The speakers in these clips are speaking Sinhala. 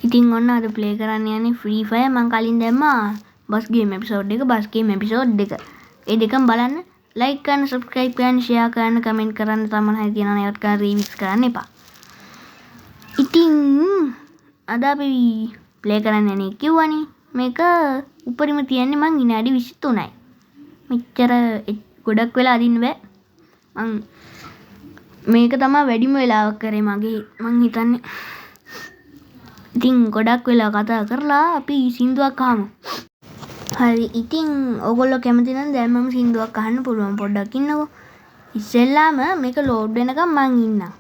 ඉතින් ඔන්න අද ප්ලේ කරන්න යන්නේ ෆ්‍රී ෆයර්. මම කලින් දැම්මා බස් ගේම් එපිසෝඩ් එක, බස් ගේම් එපිසෝඩ් එක. ඒ දෙකම බලන්න. ලයික් කරන්න, සබ්ස්ක්‍රයිබ් කරන්න, ෂෙයා කරන්න, කමෙන්ට් කරන්න තමයි තියෙනවා. නේවත් කරන්න රීමික්ස් කරන්න එපා. ඉතින් අද අපි ප්ලේ කරන්න යන්නේ කිව්වනේ. මේක උඩරිම තියන්නේ මං විනාඩි 23යි. මෙච්චර ගොඩක් වෙලා අදින්න බෑ. මං මේක තමයි වැඩිම වෙලාවක් කරේ මගේ. මං හිතන්නේ ඉතින් ගොඩක් වෙලා කතා කරලා අපි සින්දුවක් අහමු. හරි. ඉතින් ඔයගොල්ලෝ කැමති නම් දැන් මම සින්දුවක් අහන්න පුළුවන්. පොඩ්ඩක් ඉන්නකෝ. ඉස්සෙල්ලාම මේක ලෝඩ් වෙනකම් මං ඉන්නම්.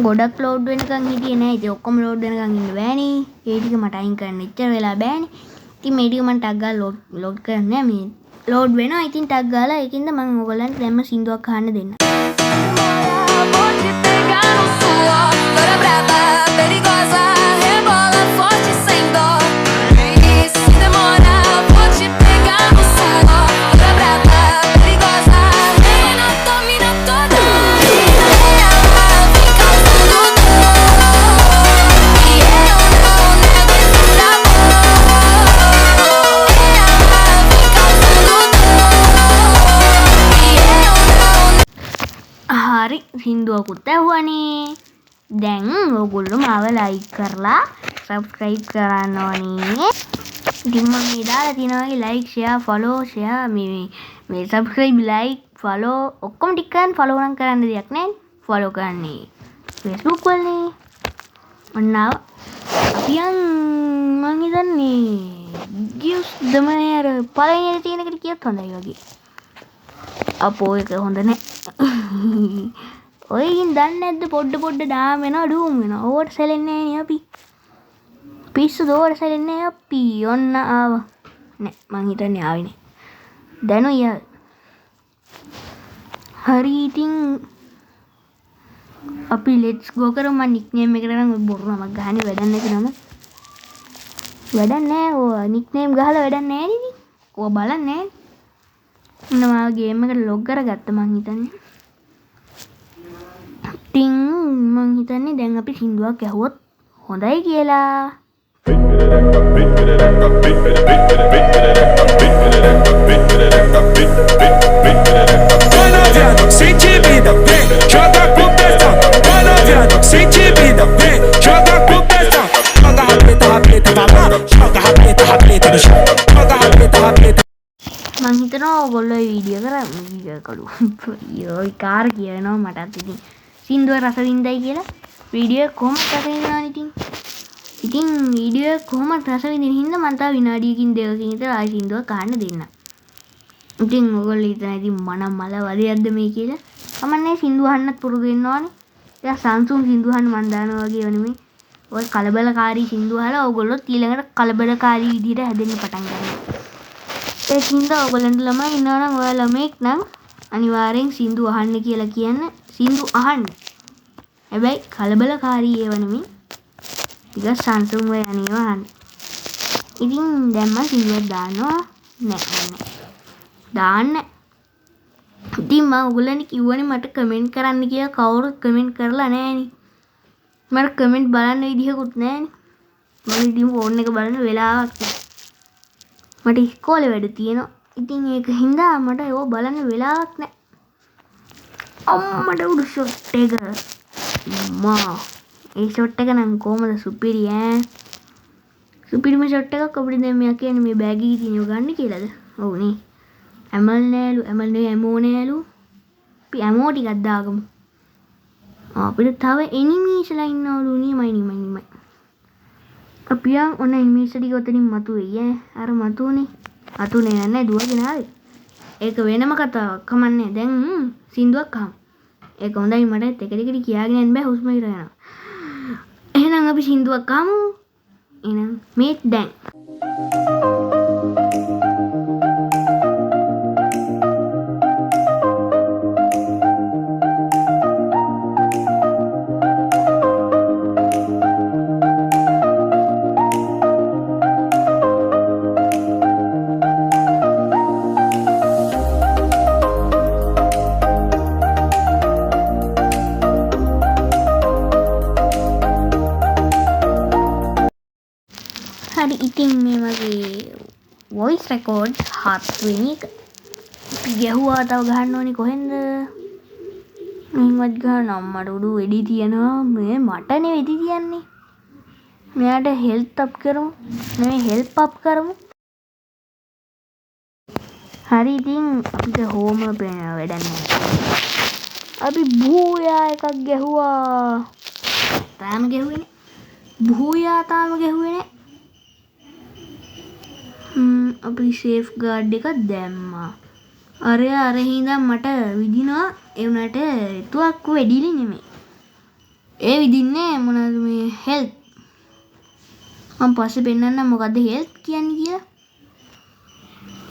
ගොඩක් ලෝඩ් වෙනකම් හිටියේ නෑ. ඉතින් ඔක්කොම ලෝඩ් වෙනකම් ඉන්න බෑනේ. ඒ ටික මට අයින් කරන්න ඉච්චර වෙලා බෑනේ. ඉතින් මේ ටික මම ටග් ගාලා ලෝඩ් කරන්නේ මේ ලෝඩ් වෙනවා. ඉතින් ටග් ගාලා ඒකින්ද මම ඔයගොල්ලන්ට දැන්ම සින්දුවක් අහන්න දෙන්න. Vou te pegar no suor, loura braba, perigosa, rebola forte sem dó. E se demorar, vou te pegar no suor, loura braba, perigosa, menina domina toda. Ela vem causando dor, e eu não nego esse amor. Ela vem causando dor, e eu não. හරි, සින්දුවකුත් ඇහුවනේ. දැන් ඔයගොල්ලෝ මාව ලයික් කරලා සබ්ස්ක්‍රයිබ් කරන්න ඕනේ. ඉතින් මම මේ දාලා තියෙනවා ලයික්, ෂෙයා, ෆලෝ, ෂෙයා මේ සබ්ස්ක්‍රයිබ්, ලයික්, ෆලෝ ඔක්කොම ටික කරන් ෆලෝ නම් කරන්න දෙයක් නැහැ. ෆලෝ කරන්නේ Facebook වලනේ. ඔන්න අපි මං හිතන්නේ ගියුස් දමනේ අර පළවෙනි තියෙන එකට කියත් හොඳයි වගේ. අපෝ එක හොඳ නැහැ. ඔයකින් දන්නේ නැද්ද පොඩ දාම වෙනවා ඩූම් වෙනවා. ඕවට සැලෙන්නේ නැහැ නේ අපි. පිස්සු දෝවට සැලෙන්නේ නැහැ අපි. ඔන්න ආවා. නෑ මං හිතන්නේ ආවේ නේ. දැනුයි ආ. හරි ඉතින් අපි let's go කරමු. මම නික්නේම් එකට නම් බොරු නමක් ගහන්නේ වැඩක් නැති නම. වැඩක් නැහැ. ඔය නික්නේම් ගහලා වැඩක් නැහැ නේ. ඔය බලන්නේ නැහැ. මම ගේම් එකට ලොග් කරගත්තා මං හිතන්නේ. ඉතින් මං හිතන්නේ දැන් අපි සින්දුවක් ඇහුවොත් හොඳයි කියලා. Bora viado, sente vida, vem, joga com pressão. Bora viado, sente vida, vem, joga com pressão. Joga rapeta pra lá, joga rapeta no chão. Joga rapeta. මං හිතනවා ඔයගොල්ලෝ වීඩියෝ කරා කළු කාර් කියනවා මටත් ඉතින් සින්දුව රස විඳයි කියලා වීඩියෝ කොහොමද රස විඳිනවනේ ඉතින් වීඩියෝ කොහොමද රස විඳින හින්දා මම තා විනාඩියකින් දෙකකින් විතර ආයි සින්දුවක් අහන්න දෙන්න. ඉතින් ඔයගොල්ලෝ හිතන ඉතින් මනම් මල වදයක්ද මේ කියලා. කමන්නේ සින්දුව අහන්නත් පුරුදු වෙන්න ඕනේ. ඒක සංසුන් සින්දුව අහන්න මන් දානවා වගේ නෙමෙයි. ඔය කලබලකාරී සින්දුව අහලා ඔයගොල්ලෝ ඊළඟට කලබලකාරී විදිහට හැදෙන්න පටන් ගන්නවා. ඒකින්ද ඔයගොල්ලන්ට ළමයි ඉන්නවා නම් ඔයා ළමෙක් නම් අනිවාර්යෙන් සින්දු අහන්න කියලා කියන්න. සින්දු අහන්න. හැබැයි කලබලකාරී ඒව නෙමෙයි. ටිකක් සංසුන්ව යන්නේව අහන්න. ඉතින් දැන් මම සින්දුවක් දානවා. නෑ. දාන්න. ඉතින් මම ඔයගොල්ලන්ට කිව්වනේ මට කමෙන්ට් කරන්න කියලා. කවුරුත් කමෙන්ට් කරලා නෑනේ. මට කමෙන්ට් බලන්න විදිහකුත් නෑනේ. මම ඉතින් ෆෝන් එක බලන වෙලාවක් නෑ. මට ඉස්කෝලේ වැඩ තියෙනවා. ඉතින් ඒක හින්දා මට ඒව බලන්න වෙලාවක් නැහැ. අම්මට උඩු ෂොට් එක. අම්මා. ඒ ෂොට් එක නම් කොහමද සුපිරි ඈ. සුපිරිම ෂොට් එකක් අපිට දැන් මෙයා කියන්නේ මේ බෑග් එකේ තියෙනව ගන්න කියලාද? ඔව් නේ. ඇමෝ නෑලු. අපි ඇමෝ ටිකක් දාගමු. අපිට තව එනිමීස්ලා ඉන්නවලු නියමයි. අපි ඔන්න එනිමීස් ටික ඔතනින් මතුවෙයි ඈ. අර මතුනේ නැහැ දුවගෙන ආවේ. ඒක වෙනම කතාවක්. කමන්නේ. දැන් සින්දුවක් අහමු. ඒක හොඳයි මට එක දිගට කියාගෙන යන්න බෑ හුස්ම ඉර යනවා. එහෙනම් අපි සින්දුවක් අහමු. එහෙනම් මේ දැන් හරි ඉතින් මේ වගේ වොයිස් රෙකෝඩ් 7 වෙනි එක ගැහුවා. තව ගහන්න ඕනි කොහෙන්ද? මෙහෙමත් ගහන්න අම්මට උඩු වෙඩි තියනවා. මේ මටනේ වෙඩි තියන්නේ. මෙයාට හෙල්ත් අප් කරමු. නෙමෙයි හෙල්ප් අප් කරමු. හරි ඉතින් අපිට හෝම පේන වැඩක් නැහැ. අපි බූයා එකක් ගැහුවා. තාම ගැහුවේ නේ. බූයා තාම ගැහුවේ නේ. අපි සේෆ් ගාඩ් එකක් දැම්මා. අර හින්දා මට විදිනවා. ඒ උනාට තුවක් වෙඩිලි නෙමෙයි. ඒ විදින්නේ මොනවද මේ හෙල්ප්. මම පස්සේ පෙන්නන්නම් මොකද්ද හෙල්ප් කියන්නේ කියලා.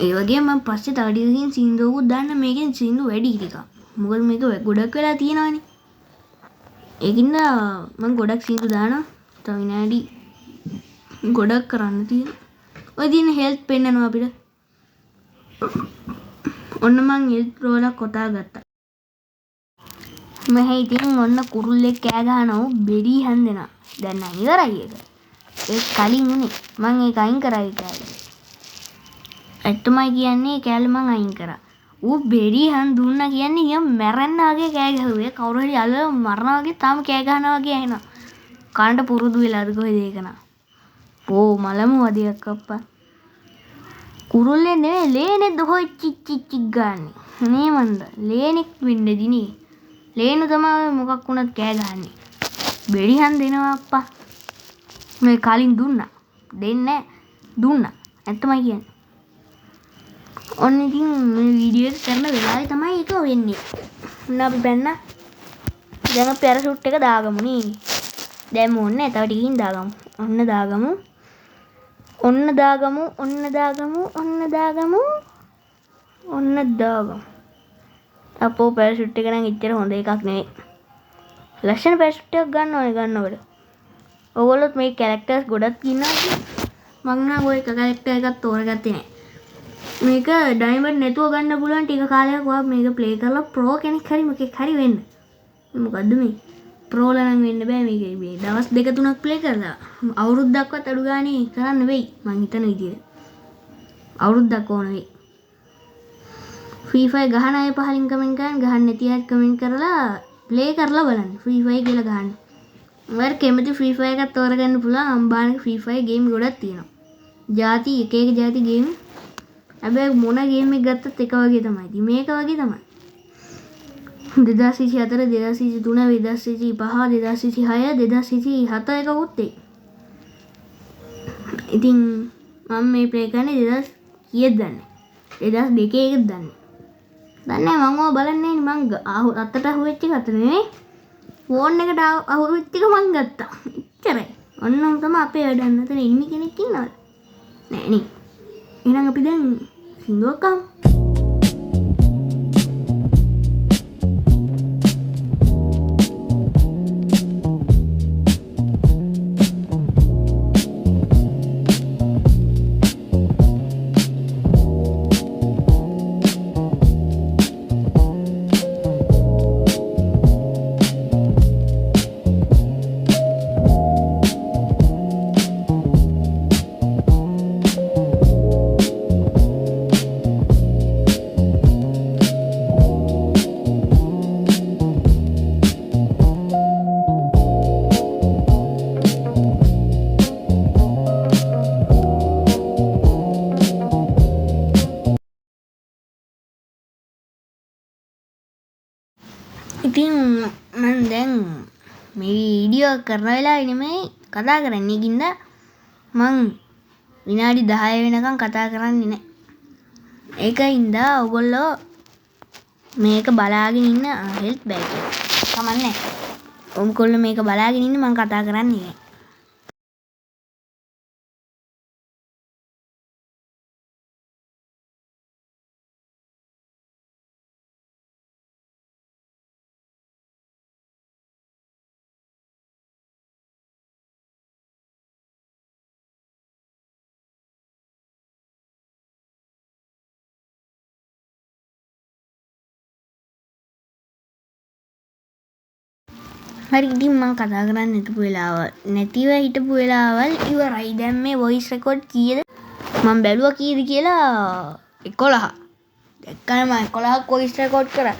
ඒ වගේ මම පස්සේ තව ටිකකින් සින්දුවකුත් දාන්න. මේකෙන් සින්දු වැඩි ටිකක්. මොකද මේක ගොඩක් වෙලා තියෙනවානේ. ඒකින්ද මම ගොඩක් සින්දු දානවා. තව විනාඩි ගොඩක් කරන්න තියෙනවා. ඔය දින හෙල්ප් පෙන්නනවා අපිට. ඔන්න මං හෙල්ප් රෝලක් කොටා ගත්තා. මෙහේ ඉතින් ඔන්න කුරුල්ලෙක් කෑ ගහනවා බෙරි හැන්දෙනවා. දැන් නම් ඉවරයි ඒක. ඒ කලින් උනේ මං ඒක අයින් කරයි කෑල්ල. ඇත්තමයි කියන්නේ කෑල්ල මං අයින් කරා. ඌ බෙරි හන්ද දුන්නා කියන්නේ නිකන් මැරෙන්න වගේ කෑ ගැහුවේ. කවුරු හරි අල්ලලා මරනවා වගේ තාම කෑ ගහනවා වගේ ඇහෙනවා. කනට පුරුදු වෙලාද කොහෙද ඒක නා. ඕ මලමු වදියක් අප්පා. කුරුල්ලේ නෙවෙයි ලේනෙත් හොයි චිච් ගාන්නේ. නේ මන්ද ලේනෙක් වෙන්න දිනේ. ලේනු තමයි මොකක් වුණත් කෑ ගහන්නේ. බෙරි හන්ද දෙනවා අප්පා. මේ කලින් දුන්නා. දෙන්නේ දුන්නා. ඇත්තමයි කියන්නේ. ඔන්න ඉතින් මේ වීඩියෝ එක කරන වෙලාවේ තමයි ඒක වෙන්නේ. ඔන්න අපි බැන්න. දැන් අපි පැරෂූට් එක දාගමු නේ. දැන් මොන්නේ තව ටිකකින් දාගමු. ඔන්න දාගමු. ඔන්න දාගමු. ඔන්න දාගමු. ඔන්න දාගමු. ඔන්න දාගමු. අපෝ පැරෂූට් එක නම් ඉච්චර හොඳ එකක් නෙවෙයි. ලස්සන පැරෂූට් එකක් ගන්න ඕනේ ගන්නකොට. ඔයගොල්ලොත් මේ කැරක්ටර්ස් ගොඩක් ඉන්නවා. මම නම් ওই කැරක්ටර් එකක් තෝරගත්තේ නැහැ. මේක ඩයමන්ඩ් නැතුව ගන්න පුළුවන් ටික කාලයක් ඔයා මේක ප්ලේ කරලා ප්‍රෝ කෙනෙක් හරි මොකෙක් හරි වෙන්න. මොකද්ද මේ? ප්‍රෝ ලනම් වෙන්න බෑ මේක. මේ දවස් 2-3ක් ප්ලේ කරලා අවුරුද්දක්වත් අඩු ගානේ කරන්න වෙයි මං හිතන විදියට. අවුරුද්දක් ඕන වෙයි. ෆ්‍රී ෆයර් ගහන අය පහලින් කමෙන්ට් කරන්න, ගහන්න නැති අය කමෙන්ට් කරලා ප්ලේ කරලා බලන්න. ෆ්‍රී ෆයර් කියලා ගහන්න. ඔයාලා කැමති ෆ්‍රී ෆයර් එකක් තෝරගන්න පුළුවන්. අම්බානක ෆ්‍රී ෆයර් ගේම් ගොඩක් තියෙනවා. ಜಾති එක ಜಾති ගේම්. හැබැයි මොන ගේම් එක ගත්තත් එක වගේ තමයි. ඉතින් මේක වගේ තමයි. 2024 2023 2025 2026 2027 එකකුත් එයි. ඉතින් මම මේ ප්ලේ කරන්නේ 2000 කීයද දන්නේ. 2002 එකද දන්නේ. දන්නේ මම ඕවා බලන්නේ නැහැ. මං අතට අහුවෙච්ච එක අතට නෙමෙයි. ෆෝන් එකට අහුවෙච්ච එක මං ගත්තා. එච්චරයි. ඔන්නම තමයි අපේ වැඩ. අතන ඉනිමි කෙනෙක් ඉන්නවද? නෑ නේ. එහෙනම් අපි දැන් සින්දුවක් අහමු. ඉතින් මම දැන් මේ වීඩියෝ කරන වෙලාවේ නෙමෙයි කතා කරන්නේ. ඒකින්ද මං විනාඩි 10 වෙනකන් කතා කරන්නේ නැහැ. ඒකින්ද ඔයගොල්ලෝ මේක බලාගෙන ඉන්න හෙල්ප් බෑ කියලා. කමන්නේ. ඔයගොල්ලෝ මේක බලාගෙන ඉන්න මං කතා කරන්නේ නැහැ. හරි ඉතින් මම කතා කරන්න හිටපු වෙලාව නැතිව හිටපු වෙලාවල් ඉවරයි. දැන් මේ වොයිස් රෙකෝඩ් කීයද? මම බැලුවා කීයද කියලා 11. දැක්කම 11ක් වොයිස් රෙකෝඩ් කරා.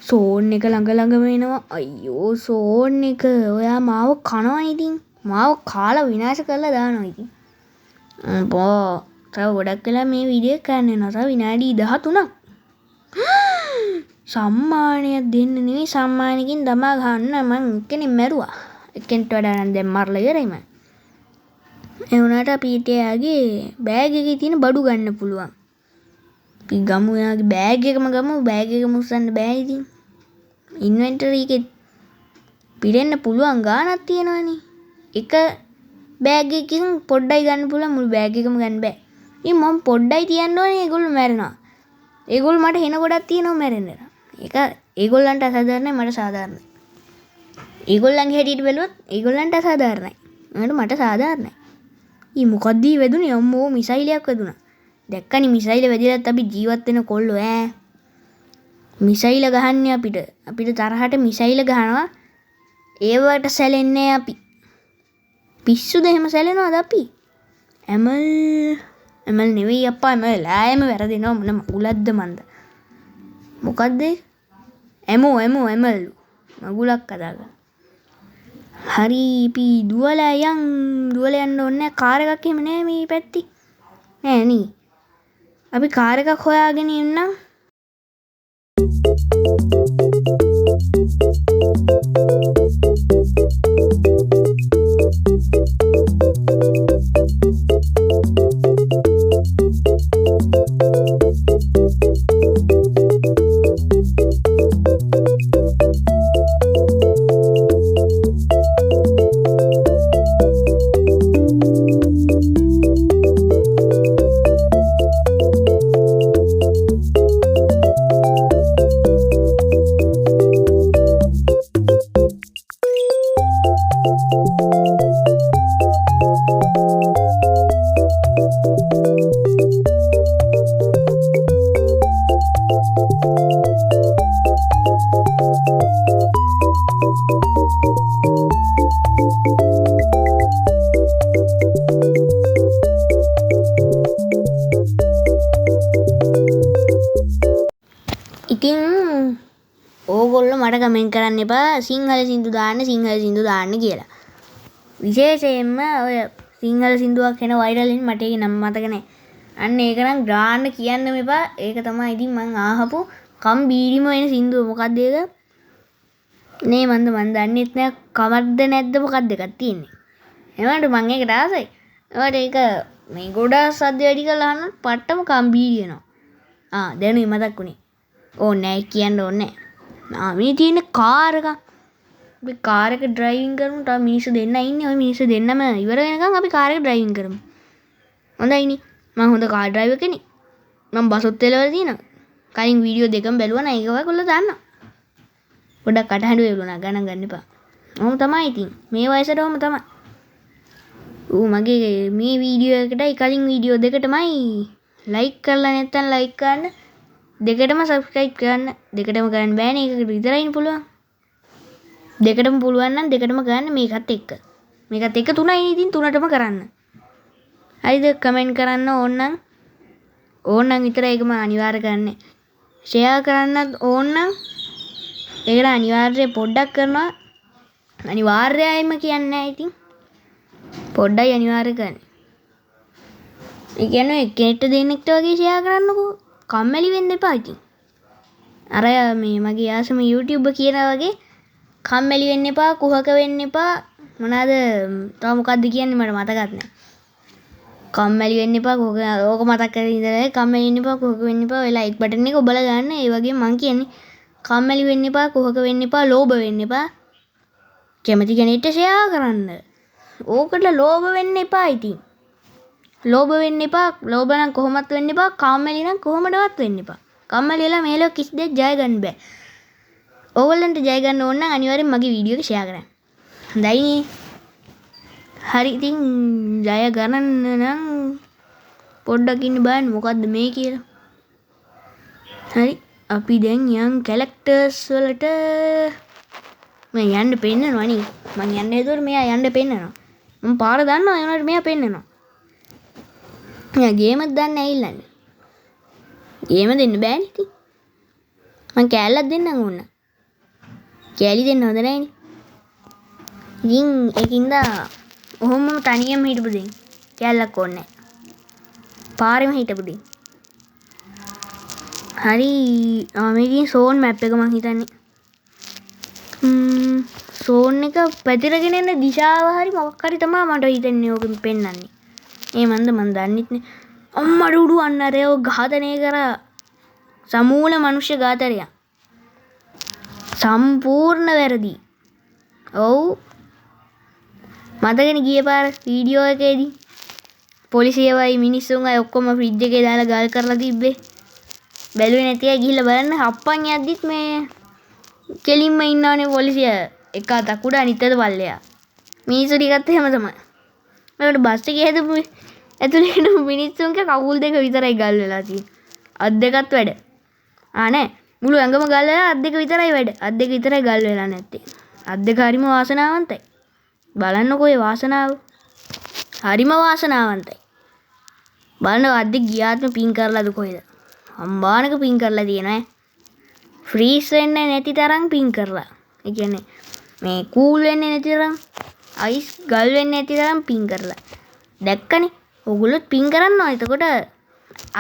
සෝන් එක ළඟ වෙනවා. අයියෝ සෝන් එක ඔයා මාව කනවා ඉතින්. මාව කාලා විනාශ කරලා දානවා ඉතින්. බෝ තව ගොඩක් වෙලා මේ වීඩියෝ කරන්න යනවා. තව විනාඩි 13ක්. සම්මානයක් දෙන්න නෙවෙයි සම්මානකින් දමා ගන්න මං කෙනෙක් මැරුවා. එක්කෙනෙක්ට වඩා නම් දැන් මරලා ඉවරයි මං. ඒ වුණාට අපි ඊටයාගේ බෑග් එකේ තියෙන බඩු ගන්න පුළුවන්. අපි ගමු එයාගේ බෑග් එකම ගමු. බෑග් එක මුස්සන්න බෑ ඉතින්. ඉන්වෙන්ටරි එකේ පිරෙන්න පුළුවන් ගාණක් තියෙනවනේ. එක බෑග් එකකින් පොඩ්ඩයි ගන්න පුළුවන් මුළු බෑග් එකම ගන්න බෑ. ඉතින් මම පොඩ්ඩයි තියන්න ඕනේ ඒගොල්ලෝ මැරෙනවා. ඒගොල්ලෝ මට හෙන ගොඩක් තියෙනවා මැරෙන්න. ඒක ඒගොල්ලන්ට අසාධාරණයි මට සාධාරණයි. ඒගොල්ලන්ගේ හැටියට බැලුවොත් ඒගොල්ලන්ට අසාධාරණයි. මට සාධාරණයි. ඊ මොකද්ද වැදුනේ අම්මෝ මිසයිලයක් වැදුනා. දැක්කනේ මිසයිල වැදිලත් අපි ජීවත් වෙන කොල්ලෝ ඈ. මිසයිල ගහන්නේ අපිට තරහට මිසයිල ගහනවා. ඒවට සැලෙන්නේ අපි. පිස්සුද එහෙම සැලෙනවද අපි? එමල් නෙවෙයි අප්පා එමල් ලෑයම වැරදිනවා මොන මගුලක්ද මන්ද. මොකද්ද? එමල් මගුලක් කතාක. හරි අපි දුවලා යන්න ඕනේ කාර් එකක් එහෙම නෑ මේ පැත්තේ. නෑ නේ. අපි කාර් එකක් හොයාගෙන ඉන්නම්. ඉතින් ඕගොල්ලෝ මට කමෙන්ට් කරන්න එපා සිංහල සින්දු දාන්න කියලා. විශේෂයෙන්ම ඔය සිංහල සින්දුවක් එන වයිරල් වෙන මට ඒක නම් මතක නැහැ. අන්න ඒක නම් ගාන්න කියන්නම එපා. ඒක තමයි ඉතින් මං ආහපු කම්බීරිම වෙන සින්දුව මොකක්ද ඒක? නේ මන් දන්නෙත් නෑ කමක්ද නැද්ද මොකක්ද එකක් තියෙන්නේ. එනවාට මං ඒකට ආසයි. ඒවට ඒක මේ ගොඩාක් සද්ද වැඩි කරලා අහන්න පට්ටම කම්බීරි වෙනවා. දැනුයි මතක් වුණේ. ඕනේ නෑ කියන්න ඕනේ නෑ. මේ තියෙන කාර් එක. අපි කාර් එක ඩ්‍රයිවිං කරමු. තව මිනිස්සු දෙන්න ඉන්නේ. ওই මිනිස්සු දෙන්නම ඉවර වෙනකන් අපි කාර් එක ඩ්‍රයිවිං කරමු. හොඳයිනේ. මම හොඳ කාර් ඩ්‍රයිවර් කෙනෙක්. මම බසොත් එලවලා තියෙනවා. කලින් වීඩියෝ දෙකම බැලුවා නම් ඒක ඔයගොල්ලෝ දන්නවා. පොඩ්ඩක් කටහඬ වෙලුණා ගණන් ගන්න එපා. ඔහොම තමයි ඉතින්. මේ වයසට ඔහොම තමයි. මගේ මේ වීඩියෝ එකටයි කලින් වීඩියෝ දෙකටමයි ලයික් කරලා නැත්නම් ලයික් කරන්න. දෙකටම සබ්ස්ක්‍රයිබ් කරන්න. දෙකටම කරන්න බෑනේ එකකට විතරයිනේ පුළුවන්. දෙකටම පුළුවන් නම් දෙකටම කරන්න මේකත් එක්ක. මේකත් එක්ක තුනයි ඉතින් තුනටම කරන්න. හරිද? කමෙන්ට් කරන්න ඕන නම් විතරයි ඒකම අනිවාර්ය කරන්නේ. ෂෙයා කරන්නත් ඕන නම් ඒකට අනිවාර්යයෙන් පොඩ්ඩක් කරනවා. අනිවාර්යයෙන්ම කියන්නේ නැහැ ඉතින්. පොඩ්ඩයි අනිවාර්ය කරන්නේ. ඒ කියන්නේ එක්කෙනෙක්ට දෙන්නෙක්ට වගේ ෂෙයා කරන්නකෝ. කම්මැලි වෙන්න එපා ඉතින්. අර මේ මගේ ආසම YouTube කියනවා වගේ කම්මැලි වෙන්න එපා, කුහක වෙන්න එපා. මොනවාද තව මොකද්ද කියන්නේ මට මතකත් නැහැ. කම්මැලි වෙන්න එපා, කුහක ඕක මතක් කරගෙන ඉඳලා කම්මැලි වෙන්න එපා, කුහක වෙන්න එපා. ඔය ලයික් බටන් එක ඔබලා ගන්න. ඒ වගේ මං කියන්නේ කම්මැලි වෙන්න එපා, කුහක වෙන්න එපා, ලෝභ වෙන්න එපා. කැමති කෙනෙක්ට ෂෙයා කරන්න. ඕකට ලෝභ වෙන්න එපා ඉතින්. ලෝභ වෙන්න එපා. ලෝභ නම් කොහොමත් වෙන්න එපා. කම්මැලි නම් කොහොමදවත් වෙන්න එපා. කම්මැලි වෙලා මේ ලෝක කිසි දෙයක් ජය ගන්න බෑ. ඕගොල්ලන්ට ජය ගන්න ඕන නම් අනිවාර්යෙන් මගේ වීඩියෝ එක ෂෙයා කරන්න. හොඳයිනේ. හරි ඉතින් ජය ගන්න නම් පොඩ්ඩක් ඉන්න බලන්න මොකද්ද මේ කියලා. හරි අපි දැන් යන් කැරක්ටර්ස් වලට මම යන්න පෙන්නනවා නේ. මම යන්න හදුවට මෙයා යන්න පෙන්නනවා. මම පාර දන්නවා ඒ වුණාට මෙයා පෙන්නනවා. මෙයා ගේමක් දන්නේ ඇවිල්ලානේ. ගේම දෙන්න බෑනේ ඉතින්. මම කෑල්ලක් දෙන්නම් ඕන්න. කෑලි දෙන්න හොඳ නැහැනේ. ඉතින් ඒකින්ද ඔහොම තනියම හිටපු දෙන්න. කෑල්ලක් ඕනේ නැහැ. පාරෙම හිටපු දෙන්න. හරි මේකේ සෝන් මැප් එක මං හිතන්නේ. සෝන් එක පැතිරගෙන යන දිශාව හරි මොකක් හරි තමයි මට හිතෙන්නේ ඕකෙන් පෙන්වන්නේ. ඒ මන්ද මන් දන්නෙත් නේ. අම්මඩ උඩු අන්න අර ඒව ඝාතනය කරා සමූල මනුෂ්‍ය ඝාතනය. සම්පූර්ණ වැරදි. ඔව්. මතකනේ ගිය පාර වීඩියෝ එකේදී පොලිසියවයි මිනිස්සුන් අය ඔක්කොම ෆ්‍රිජ් එකේ දාලා ගල් කරලා තිබ්බේ. බැලුවේ නැති අය ගිහිල්ලා බලන්න හප්පන් යද්දිත් මේ කෙලින්ම ඉන්නවනේ පොලිසිය එක අතක් උඩ අනිත් අත පල්ලෙයා. මිනිස්සු ටිකත් එහෙම තමයි. මම බස් එකේ හැදපු ඇතුලේ ඉන්න මිනිස්සුන්ගේ කකුල් දෙක විතරයි ගල් වෙලා තියෙන්නේ. අත් දෙකත් වැඩ. නෑ මුළු ඇඟම ගල් වෙලා අත් දෙක විතරයි වැඩ. අත් දෙක විතරයි ගල් වෙලා නැත්තේ. අත් දෙක හරිම වාසනාවන්තයි. බලන්නකෝ ඒ වාසනාව. හරිම වාසනාවන්තයි. බලන්න අත් දෙක ගියාත්ම පින් කරලාද කොහෙද? අම්බානක පින් කරලා තියෙනවා. ෆ්‍රීස් වෙන්නේ නැති තරම් පින් කරලා. ඒ කියන්නේ මේ කූල් වෙන්නේ නැති තරම් අයිස් ගල් වෙන්නේ නැති තරම් පින් කරලා. දැක්කනේ. ඕගොල්ලොත් පින් කරනවා. එතකොට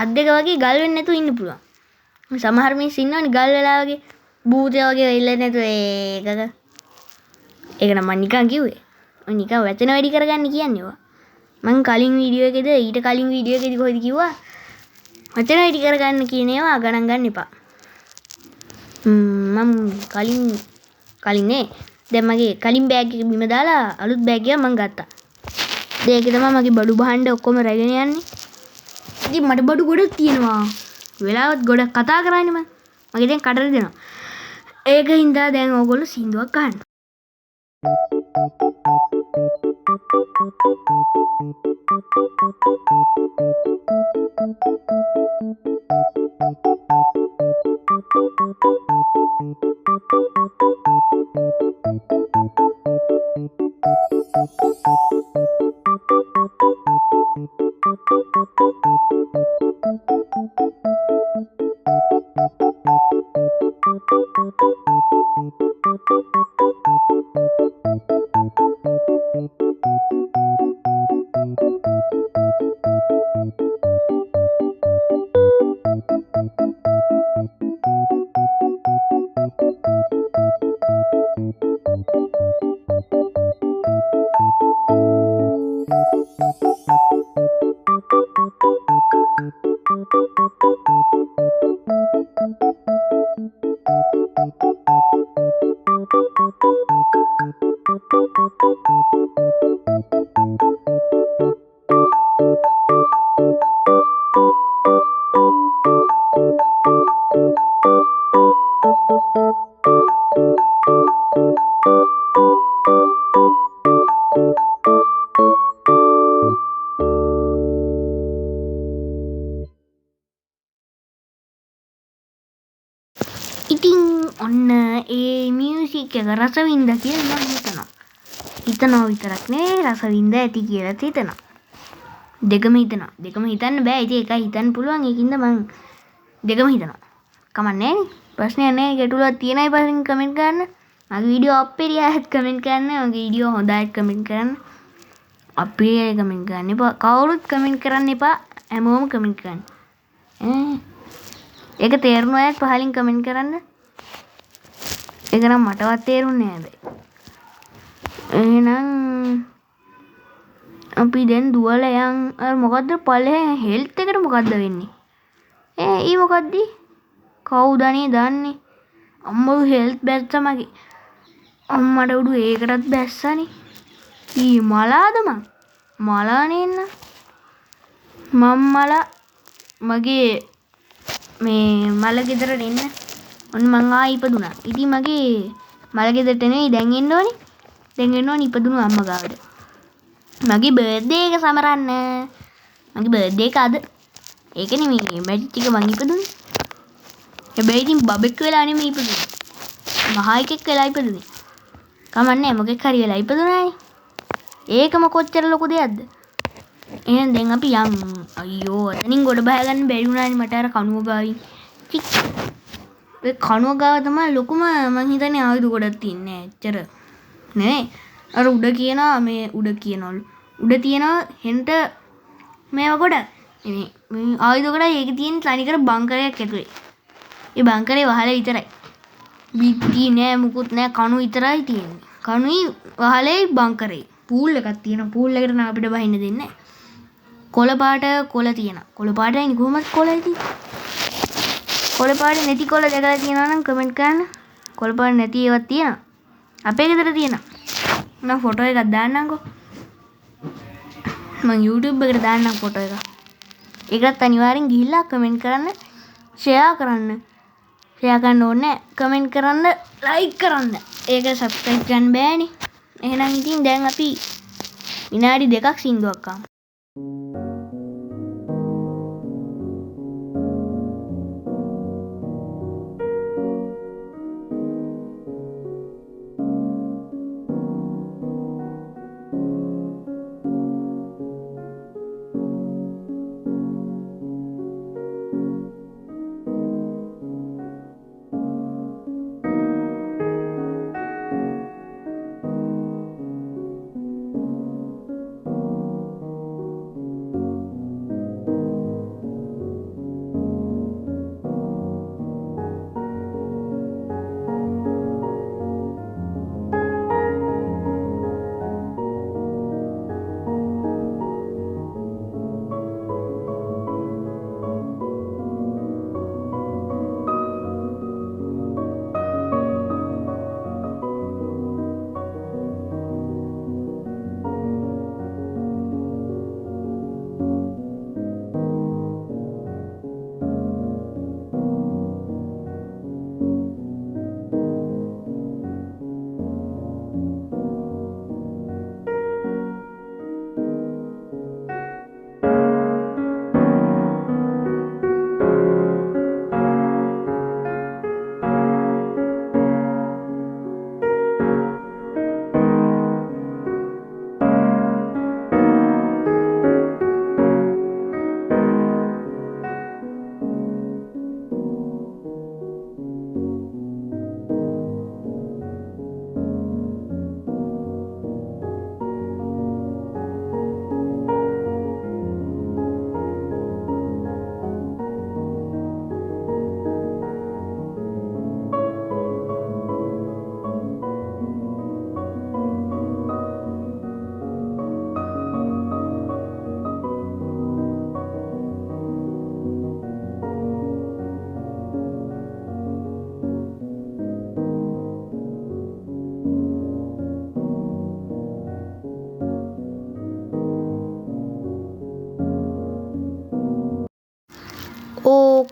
අත් දෙක වගේ ගල් වෙන්නේ නැතුව ඉන්න පුළුවන්. සමහර මිනිස්සු ඉන්නවනේ ගල් වෙලා වගේ භූතය වගේ වෙන්නේ නැතුව ඒකක. ඒක නම් මම නිකන් කිව්වේ. ඔය නිකන් වැටෙන වැඩි කරගන්න කියන්නේ ඔවා. මං කලින් වීඩියෝ එකේද ඊට කලින් වීඩියෝ එකේදී කොහෙද කිව්වා? වැටෙන වැඩි කරගන්න කියන ඒවා ගණන් ගන්න එපා. මම කලින් නේ දැන් මගේ කලින් බෑග් එක බිම දාලා අලුත් බෑග් එකක් මං ගත්තා. ඒකේ තමයි මගේ බඩු භාණ්ඩ ඔක්කොම රැගෙන යන්නේ. ඉතින් මට බඩු ගොඩක් තියෙනවා. වෙලාවත් ගොඩක් කතා කරන්නේ මම. මගේ දැන් කඩර දෙනවා. ඒක හින්දා දැන් ඕගොල්ලෝ සින්දුවක් ගන්න. ඉතින් ඔන්න ඒ මියුසික් එක රස වින්ද කියලා මම හිතනවා. හිතනවා විතරක් නේ රස වින්ද ඇති කියලා හිතනවා. දෙකම හිතනවා. දෙකම හිතන්න බෑ. ඉතින් එකයි හිතන්න පුළුවන්. ඒකින්ද මම දෙකම හිතනවා. කමන්නේ නේ. ප්‍රශ්නයක් නැහැ. ගැටලුවක් තියෙනයි පස්සෙන් කමෙන්ට් කරන්න. මගේ වීඩියෝ අප්පේ ආයෙත් කමෙන්ට් කරන්න. මගේ වීඩියෝ හොඳයිත් කමෙන්ට් කරන්න. අප්පේ කමෙන්ට් කරන්න එපා. කවුරුත් කමෙන්ට් කරන්න එපා. හැමෝම කමෙන්ට් කරන්න. ඒක තේරුණා අයත් පහලින් කමෙන්ට් කරන්න. ඒක නම් මටවත් තේරුන්නේ නැහැ හැබැයි. එහෙනම් අපි දැන් දුවලා යන් අර මොකද්ද පල්ලෙහා හෙල්ත් එකට මොකද්ද වෙන්නේ? ඊ මොකද්ද? කවුද අනේ දන්නේ? අම්මෝ හෙල්ත් බැස්සා මගේ. අම්මට උඩු ඒකටත් බැස්සනේ. ඊ මලාද මං? මලානේ ඉන්න. මලා මගේ මේ මල ගෙදරට එන්න. ඔන්න මං ආයි ඉපදුනා. ඉතින් මගේ මල ගෙදරට නෙවෙයි දැන් එන්න ඕනේ. දැන් එන්න ඕනේ ඉපදුණු අම්මා ගාවට. මගේ බර්ත්ඩේ එක සමරන්න. මගේ බර්ත්ඩේ එක අද. ඒක නෙමෙයි මැජික් එක මං ඉපදුනේ. හැබැයි ඉතින් බබෙක් වෙලා නෙමෙයි ඉපදුනේ. මහා එකෙක් වෙලා ඉපදුනේ. කමන්නේ මොකෙක් හරි වෙලා ඉපදුනානේ. ඒකම කොච්චර ලොකු දෙයක්ද? එහෙනම් දැන් අපි යමු. අයියෝ එතනින් ගොඩ බහ ගන්න බැරි වුණානේ මට අර කණුව ගාවින්. චික්. ඒ කණුව ගාව තමයි ලොකුම මං හිතන්නේ ආයුධ ගොඩක් තියන්නේ. එච්චර නේ. අර උඩ කියනවා මේ උඩ කියනවලු. උඩ තියනවා හෙන්ට මේවා ගොඩක්. මේ ආයුධ ගොඩක් ඒකේ තියෙන තනිකර බංකරයක් ඇතුලේ. ඒ බංකරේ වහලේ විතරයි. බිත්ති නෑ මුකුත් නෑ කණු විතරයි තියෙන්නේ. කණුයි වහලේ බංකරේ. පූල් එකක් තියෙනවා. පූල් එකට නම් අපිට බහින්න දෙන්නේ නෑ. කොළ පාට කොළ තියෙනවා. කොළ පාටයි කොහොමද කොළ තියෙන්නේ? කොළ පාට නැති කොළ දැකලා තියෙනවා නම් කමෙන්ට් කරන්න. කොළ පාට නැති ඒවා තියෙනවා. අපේ ගෙදර තියෙනවා. මම ෆොටෝ එකක් දාන්නම්කෝ. මම YouTube එකට දාන්නම් ෆොටෝ එක. ඒකත් අනිවාර්යෙන් ගිහිල්ලා කමෙන්ට් කරන්න, ෂෙයා කරන්න. ෂෙයා කරන්න ඕනේ නැහැ. කමෙන්ට් කරන්න, ලයික් කරන්න. ඒක සබ්ස්ක්‍රයිබ් කරන්න බෑනේ. එහෙනම් ඉතින් දැන් අපි විනාඩි 2ක් සින්දුවක් අහමු.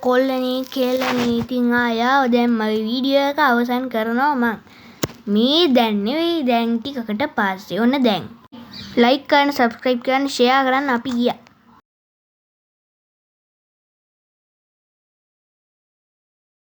කොල්ලනේ කෙල්ලනේ ඉතින් ආයා දැන් මගේ වීඩියෝ එක අවසන් කරනවා මං. මේ දැන් නෙවෙයි දැන් ටිකකට පස්සේ. ඔන්න දැන්. ලයික් කරන්න, සබ්ස්ක්‍රයිබ් කරන්න, ෂෙයා කරන්න අපි ගියා.